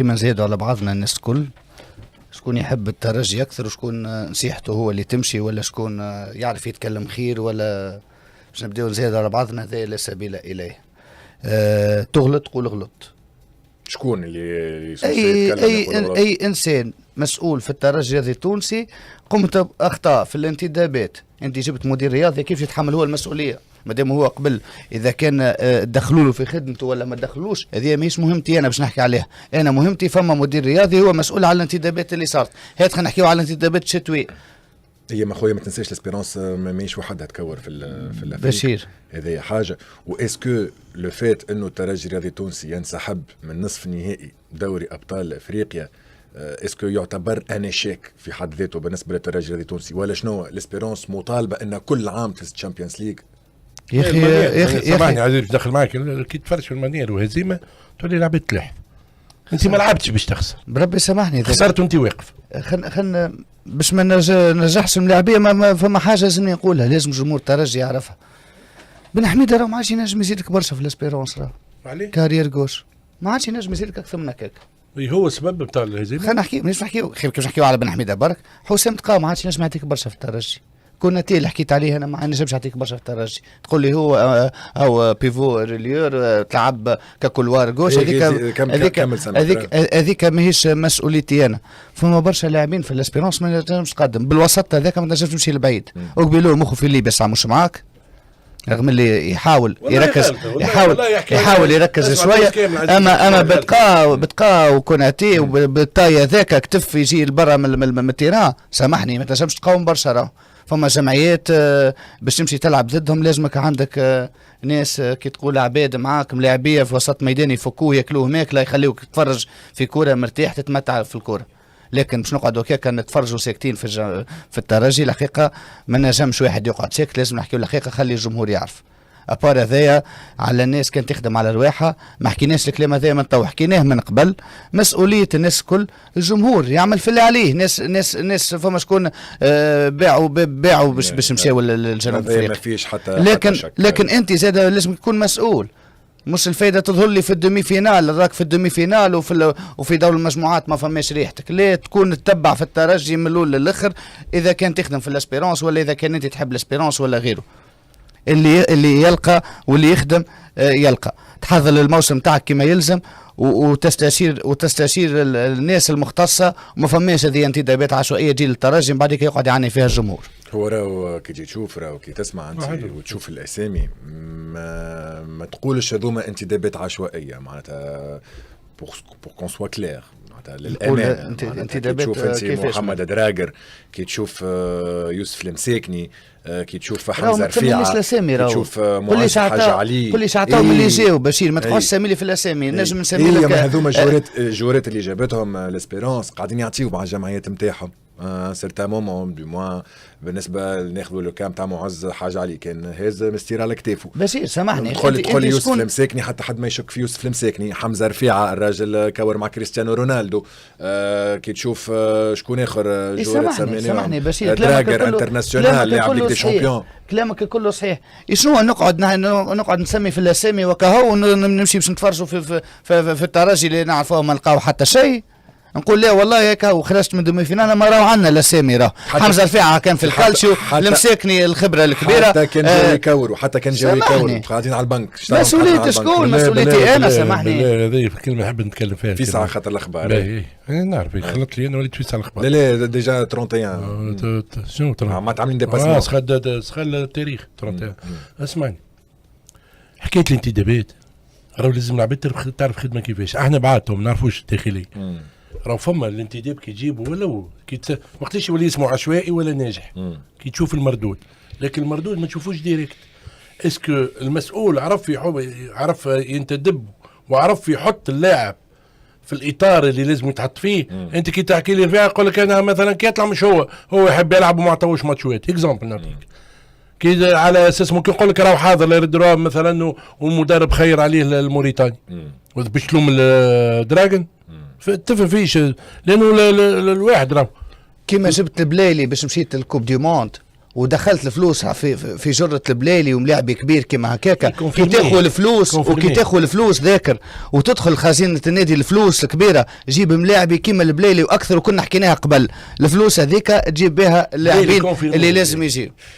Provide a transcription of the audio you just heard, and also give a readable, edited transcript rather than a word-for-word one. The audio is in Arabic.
كيما نزيدوا على بعضنا الناس الكل، شكون يحب الترجي أكثر وشكون نصيحته هو اللي تمشي، ولا شكون يعرف يتكلم خير، ولا باش نبداو نزيدوا على بعضنا، هذا لا سبيل إليه. تغلط قول غلط. شكون اللي أي إنسان مسؤول في الترجي الرياضي التونسي قمت بأخطاء في الانتدابات، أنت جبت مدير رياضي كيف يتحمل هو المسؤولية؟ مادام هو قبل اذا كان دخلوا له في خدمته ولا ما دخلوش، هذه ماهيش مهمتي انا باش نحكي عليها. انا مهمتي فما مدير رياضي هو مسؤول على الانتدابات اللي صارت. هات خلينا نحكيو على الانتدابات الشتويه. هي ما خويا ما تنساش الاسبيرونس ماهيش وحدها تكور في الافريق بشير. هذه حاجه. واسكو لو فات انه الترجي الرياضي التونسي ينسحب من نصف نهائي دوري ابطال افريقيا، اسكو يعتبر ان اشيك في حد ذاته بالنسبه للترجي الرياضي التونسي، ولا شنو؟ الاسبيرونس مطالبه ان كل عام في الشامبيونز ليج. يا اخي سامحني عزيز باش ندخل معك، كي تفرش في المنير وهزيمه تولي لعبت تلح، انت ما لعبتش باش تخسر. بربي سامحني خسرت وانت واقف. خلنا باش ما نرجعش الملاعبيه، ما فما حاجه لازم نقولها، لازم جمهور الترجي يعرفها. بن حميده راه ما عادش ينجم يزيدك برشا في الاسبيرونس، راه كارير جوش ما عادش ينجم يزيدك اكثر من هكاك. هو السبب بتاع الهزيمه. خلينا نحكي مش نحكيو كيف نحكيو على بن حميده برك. حسام تقام ما عادش ينجم يعطيك برشا في الترجي. كنا تي اللي حكيت عليه انا ما نجمش نعطيك برشا في الترجي، تقول لي هو او بيفو ريليور تلعب ككولوار جوش، هذيك ماهيش مسؤوليتي انا. فما برشا لاعبين في الاسبيرونس ما نجمش تقدم بالوسط هذاك، ما نجمش تمشي لبعيد. وقبيلو مخه في اللي بس مش معاك، رغم اللي يحاول يركز يحاول يركز شويه. اما بتقى وكوناتي وبالطايه ذاك كتف يجي لبرا من التيران، سامحني ما تنجمش تقاوم برشا. راه فما جمعيات باش تمشي تلعب ضدهم لازمك عندك ناس كي تقول عباد معاك ملاعبيه في وسط ميدان يفكوه ياكلوه ماكله يخليوك تتفرج في كوره مرتاح تتمتع في الكوره. لكن باش نقعدوا هكاك نتفرجوا ساكتين في الترجي، الحقيقه ما نجمش واحد يقعد ساكت، لازم نحكيو الحقيقه، خلي الجمهور يعرف. ابار هذايا على الناس كانت تخدم على رواحها، ما حكيناش الكلام هذايا من تو، حكيناه من قبل. مسؤوليه الناس الكل، الجمهور يعمل في اللي عليه. ناس فما شكون باعوا باش مشاو للجنوب افريقيا، لكن انت زاد لازم تكون مسؤول. مش الفايده تظهر لي في الدومي فينال، راك في الدومي فينال وفي دور المجموعات ما فماش ريحتك. ليه تكون تتبع في الترجي من الاول للاخر اذا كان تخدم في الاسبيرونس، ولا اذا كان انت تحب الاسبيرونس ولا غيره. اللي يلقى واللي يخدم يلقى. تحضر الموسم تاعك كما يلزم وتستشير الناس المختصه، وما فماش هذه انتدابات عشوائيه تجي للترجي من بعد كي يقعد يعاني فيها الجمهور. هو راهو كي تشوف راهو كي تسمع انت وتشوف الاسامي ما تقولش هذوما انتدابات عشوائيه، معناتها بور كون سوا كلير، معناتها للامانه. انتدابات كيف محمد دراجر، كي تشوف يوسف المساكني، كي تشوف حمزه رفيعه، كي تشوف معز حاج علي، كل شيء عطاهم اللي جاو بشير. ما تقعدش تسمي لي في الاسامي، نجم نسمي لك هذوما جورات اللي جابتهم الاسبيرونس قاعدين يعطيو مع الجمعيات نتاعهم. سيرتان مومون دو موان بالنسبه ناخذوا لو كام تاع معز حاج علي كان هاز مستير على كتافه. بشير سامحني، تقول يوسف المساكني، حتى حد ما يشك في يوسف المساكني. حمزه رفيعه الراجل كور مع كريستيانو رونالدو. كي تشوف شكون اخر جورات سامحني بشير، دراجر انترناسيونال لاعب ليغ دي شامبيون. كلامك كله صحيح. شنو نقعد نسمي في الاسامي وكهو ونمشي باش نتفرجوا في الترجي اللي نعرفوه ما نلقاو حتى شيء. نقول لا والله هيك وخرجت من دومي فينال ما راهو عندنا الاسامي. راه حمزه رفيعه كان في الكالسيو، المساكني الخبره الكبيره، حتى كان جاي يكور وحتى كان جاي يكور قاعدين على البنك. مسؤوليتي شكون؟ مسؤوليتي انا. سامحني هذه كلمه نحب نتكلم فيها في ساعه خاطر الاخبار. نعرف خلطت لي انا وليت في ساعه الاخبار. لا ديجا 31 شنو 31 ما تعملين ديباسمون سخل التاريخ 31. اسمعني، حكايه الانتدابات راهو لازم العباد تعرف خدمه كيفاش. احنا بعاتهم ما نعرفوش الداخلي. راهو فما الانتداب كي تجيبه ولو وقتاش يولي اسمه عشوائي ولا ناجح. كي تشوف المردود، لكن المردود ما تشوفوش ديريكت. اسكو المسؤول عرف ينتدب وعرف يحط اللاعب في الاطار اللي لازم يتحط فيه. انت كي تحكي لي رفيع يقول لك انا مثلا كي يطلع مش هو يحب يلعب وما عطاوش ماتشات اكزامبل نعطيك. كي على اساس ممكن يقول لك راهو حاضر لا يرد مثلا والمدرب خير عليه الموريتاني باش تلوم الدراجون. تفهميش لانه الواحد راه كيما جبت البلايلي باش مشيت الكوب دي موند ودخلت الفلوس في جرة البليلي وملاعبي كبير كما هكاكا، كي كونفيرمي. تاخذ الفلوس كونفيرمي. وكي تاخذ الفلوس ذاكر وتدخل خزينة النادي الفلوس الكبيرة، جيب ملاعبي كيما البليلي واكثر، وكنا حكيناها قبل، الفلوس هذيك تجيب بها اللاعبين كونفيرمي. اللي لازم يجيب.